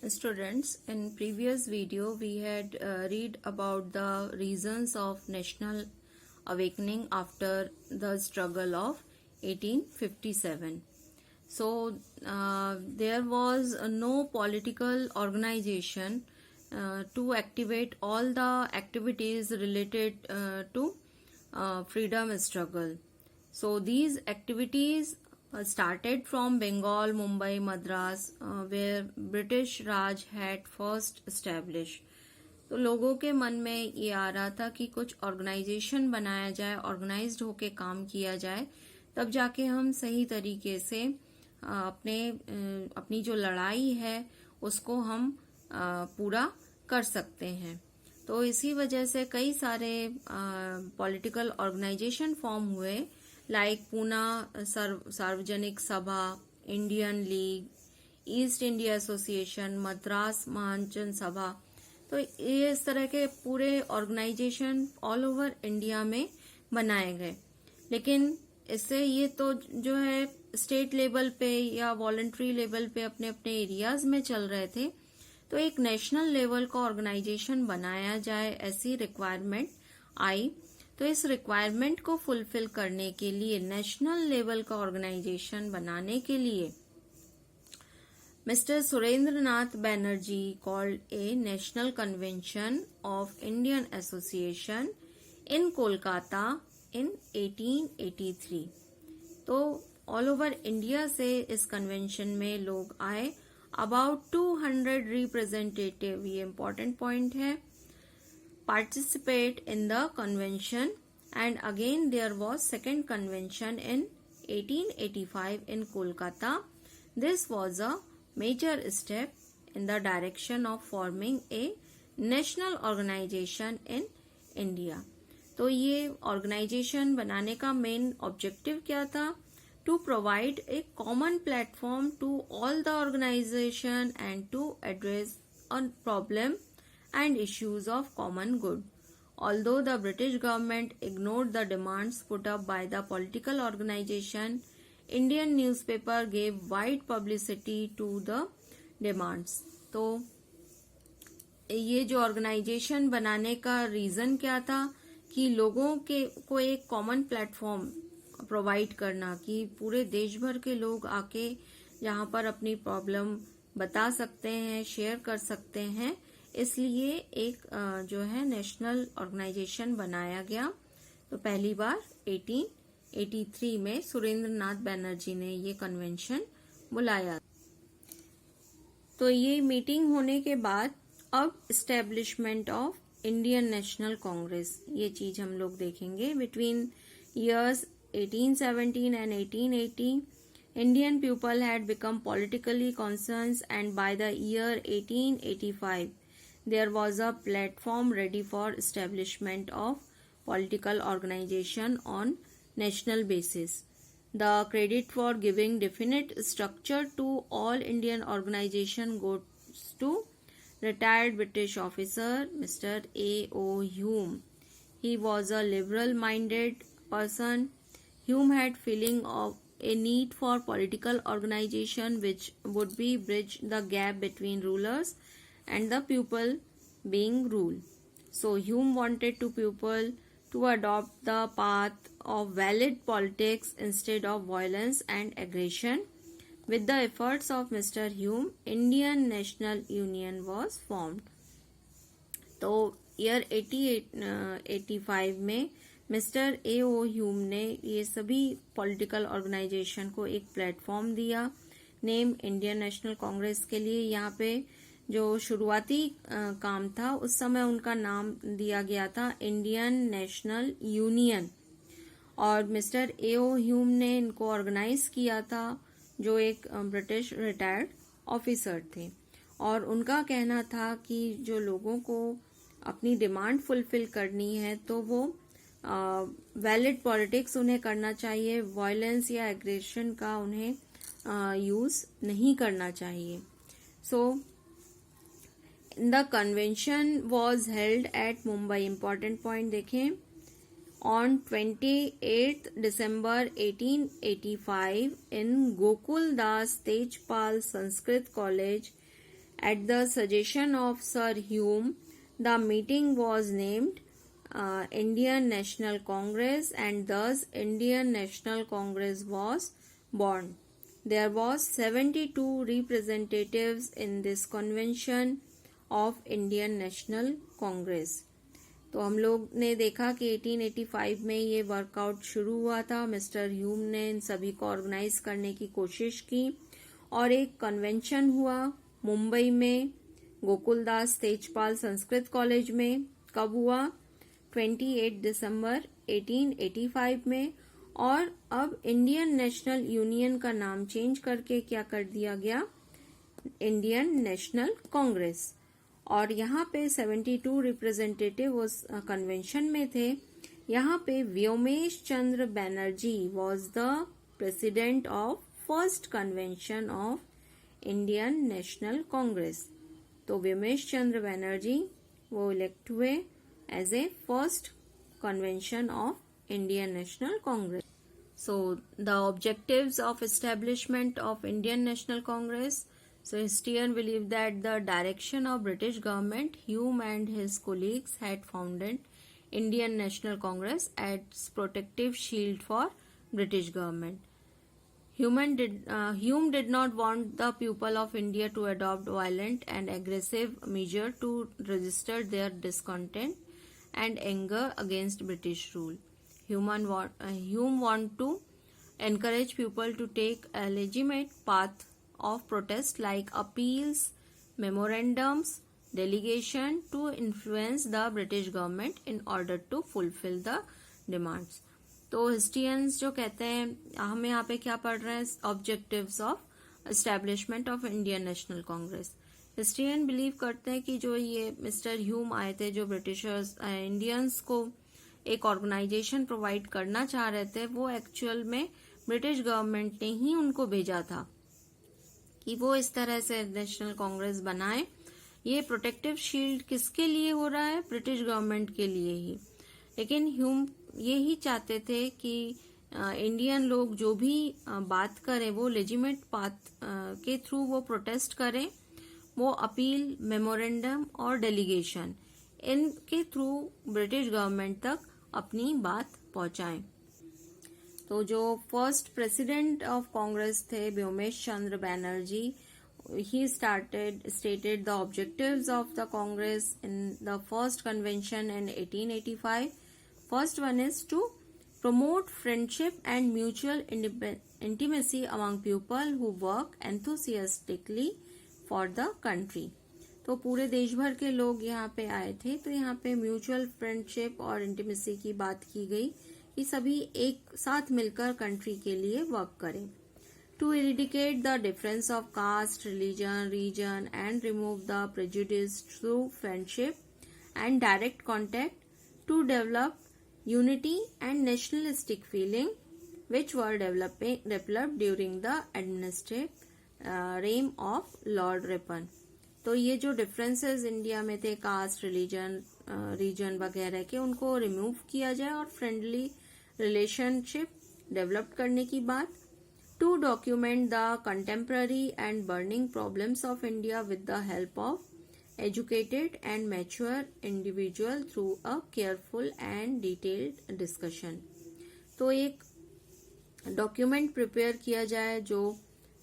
Students, in previous video we had read about the reasons of national awakening after the struggle of 1857. So there was no political organization to activate all the activities related to freedom struggle. So these activities started from Bengal, Mumbai, Madras, where British Raj had first established. तो लोगों के मन में ये आ रहा था कि कुछ ऑर्गेनाइजेशन बनाया जाए, ऑर्गेनाइज्ड होके काम किया जाए, तब जाके हम सही तरीके से अपनी जो लड़ाई है उसको हम पूरा कर सकते हैं। तो इसी वजह से कई सारे पॉलिटिकल ऑर्गेनाइजेशन फॉर्म हुए, like Poona Sarvajanik Sabha, Indian league, East India association, Madras Mahajan Sabha. तो ये इस तरह के पूरे ऑर्गेनाइजेशन ऑल ओवर इंडिया में बनाए गए। लेकिन इससे ये तो जो है स्टेट लेवल पे या वॉलंटरी लेवल पे अपने अपने एरियाज में चल रहे थे। तो एक नेशनल लेवल का ऑर्गेनाइजेशन बनाया जाए, ऐसी रिक्वायरमेंट आई। तो इस रिक्वायरमेंट को फुलफिल करने के लिए, नेशनल लेवल का ऑर्गेनाइजेशन बनाने के लिए, Mr. Surendranath Banerjee called a National Convention of Indian Association in Kolkata in 1883. तो ऑल ओवर इंडिया से इस कन्वेंशन में लोग आए। अबाउट 200 रिप्रेजेंटेटिव, ये इम्पोर्टेंट पॉइंट है, participate in the convention, and again there was second convention in 1885 in Kolkata. This was a major step in the direction of forming a national organization in India. तो ये organisation बनाने का main objective क्या था? To provide a common platform to all the organisation and to address a problem and issues of common good. Although the British government ignored the demands put up by the political organization, Indian newspaper gave wide publicity to the demands. तो ये जो organisation बनाने का reason क्या था कि लोगों को एक कॉमन प्लेटफॉर्म प्रोवाइड करना, कि पूरे देश भर के लोग आके यहाँ पर अपनी प्रॉब्लम बता सकते हैं, शेयर कर सकते हैं। इसलिए एक जो है नेशनल ऑर्गेनाइजेशन बनाया गया। तो पहली बार 1883 में सुरेंद्रनाथ बैनर्जी ने ये कन्वेंशन बुलाया। तो ये मीटिंग होने के बाद अब establishment of Indian National Congress, ये चीज हम लोग देखेंगे। Between years 1817 and 1880 Indian people had become politically conscious, and by the year 1885 there was a platform ready for establishment of political organization on national basis. The credit for giving definite structure to all Indian organization goes to retired British officer Mr. A.O. Hume. He was a liberal-minded person. Hume had feeling of a need for political organization which would be bridge the gap between rulers and the people being ruled. So Hume wanted people to adopt the path of valid politics instead of violence and aggression. With the efforts of Mr. Hume, Indian National Union was formed. तो year 1885 में mister A.O. Hume ने ये सभी political organisation को एक platform दिया, name Indian National Congress के लिए। यहाँ पे जो शुरुआती काम था उस समय उनका नाम दिया गया था इंडियन नेशनल यूनियन, और मिस्टर A.O. ह्यूम ने इनको ऑर्गेनाइज किया था, जो एक ब्रिटिश रिटायर्ड ऑफिसर थे। और उनका कहना था कि जो लोगों को अपनी डिमांड फुलफिल करनी है तो वो वैलिड पॉलिटिक्स उन्हें करना चाहिए, वायलेंस या एग्रेशन का उन्हें यूज नहीं करना चाहिए। So the convention was held at Mumbai. Important point देखें, on 28 December 1885 in Gokul Das Tejpal Sanskrit College At the suggestion of Sir Hume, the meeting was named Indian National Congress, and thus Indian National Congress was born. There was 72 representatives in this convention of Indian National Congress. तो हम लोग ने देखा कि 1885 में ये workout शुरू हुआ था. मिस्टर ह्यूम ने इन सभी को ऑर्गेनाइज करने की कोशिश की और एक कन्वेंशन हुआ मुंबई में गोकुलदास तेजपाल संस्कृत कॉलेज में. कब हुआ? 28 दिसंबर 1885 में. और अब इंडियन नेशनल यूनियन का नाम चेंज करके क्या कर दिया गया? Indian National Congress. और यहाँ पे 72 रिप्रेजेंटेटिव उस कन्वेंशन में थे. यहाँ पे Vyomesh Chandra Banerjee was the president of first convention of Indian National Congress. तो व्योमेश चंद्र बैनर्जी वो इलेक्ट हुए as a first convention of Indian National Congress. So the objectives of establishment of Indian National Congress. So historians believe that the direction of British government, Hume and his colleagues had founded Indian National Congress as protective shield for British government. Hume did not want the people of India to adopt violent and aggressive measures to register their discontent and anger against British rule. Hume want to encourage people to take a legitimate path of protest like appeals, memorandums, delegation to influence the British government in order to fulfill the demands. तो हिस्ट्रियंस जो कहते हैं, हम यहाँ पे क्या पढ़ रहे हैं? Objectives of establishment of Indian National Congress. Historian believe करते हैं कि जो ये मिस्टर ह्यूम आए थे, जो ब्रिटिशर्स इंडियंस को एक ऑर्गेनाइजेशन प्रोवाइड करना चाह रहे थे, वो एक्चुअल में ब्रिटिश गवर्नमेंट ने ही उनको भेजा था कि वो इस तरह से नेशनल कांग्रेस बनाए. ये प्रोटेक्टिव शील्ड किसके लिए हो रहा है? ब्रिटिश गवर्नमेंट के लिए ही. लेकिन ह्यूम ये ही चाहते थे कि इंडियन लोग जो भी बात करें वो लेजिमेट पाथ के थ्रू वो प्रोटेस्ट करें, वो अपील, मेमोरेंडम और डेलीगेशन इनके थ्रू ब्रिटिश गवर्नमेंट तक अपनी बात पहुंचाएं. तो जो फर्स्ट प्रेसिडेंट ऑफ कांग्रेस थे Vyomesh Chandra Banerjee, he stated the objectives of the Congress in the first convention in 1885. First one is to promote friendship and mutual intimacy among people who work enthusiastically for the country. तो पूरे देश भर के लोग यहाँ पे आए थे. तो यहाँ पे म्यूचुअल फ्रेंडशिप और इंटीमेसी की बात की गई कि सभी एक साथ मिलकर कंट्री के लिए वर्क करें. To eradicate the difference of caste, religion, region and remove the prejudice through friendship and direct contact, to develop unity and nationalistic feeling which were developed during the administrative reign of Lord Ripon. तो ये जो differences India में थे, cast, religion, reason वगैरह के, उनको remove किया जाए और फ्रेंडली रिलेशनशिप डेवलप करने की बात. To document the contemporary and burning problems of India with the help of educated and mature individual through a careful and detailed discussion. तो एक डॉक्यूमेंट प्रिपेयर किया जाए जो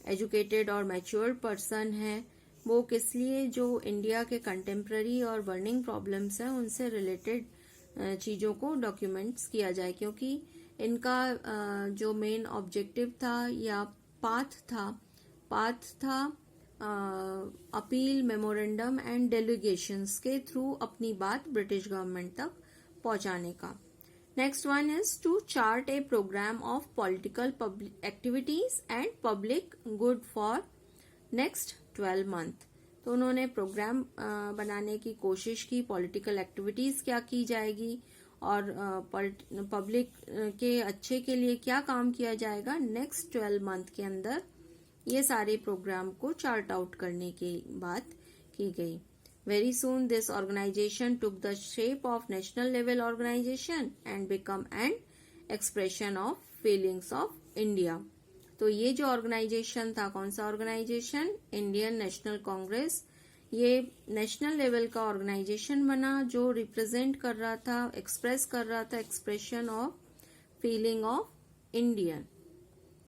एजुकेटेड और मैच्योर पर्सन है, वो किस लिए? जो इंडिया के कंटेम्प्ररी और बर्निंग प्रॉब्लम्स हैं उनसे रिलेटेड चीजों को डॉक्यूमेंट्स किया जाए, क्योंकि इनका जो मेन ऑब्जेक्टिव था या पाथ था अपील, मेमोरेंडम एंड डेलीगेशंस के थ्रू अपनी बात ब्रिटिश गवर्नमेंट तक पहुंचाने का. Next one is to chart a programme of political activities and public good for next 12 month. तो उन्होंने प्रोग्राम बनाने की कोशिश की, पॉलिटिकल एक्टिविटीज क्या की जाएगी और पब्लिक के अच्छे के लिए क्या काम किया जाएगा नेक्स्ट 12 मंथ के अंदर. ये सारे प्रोग्राम को चार्ट आउट करने की बात की गई. Very soon this organisation took the shape of national level organisation and become an expression of feelings of India. तो ये जो ऑर्गेनाइजेशन था, कौन सा ऑर्गेनाइजेशन? Indian National Congress. ये नेशनल लेवल का ऑर्गेनाइजेशन बना जो रिप्रेजेंट कर रहा था, एक्सप्रेस कर रहा था expression of feeling of Indian.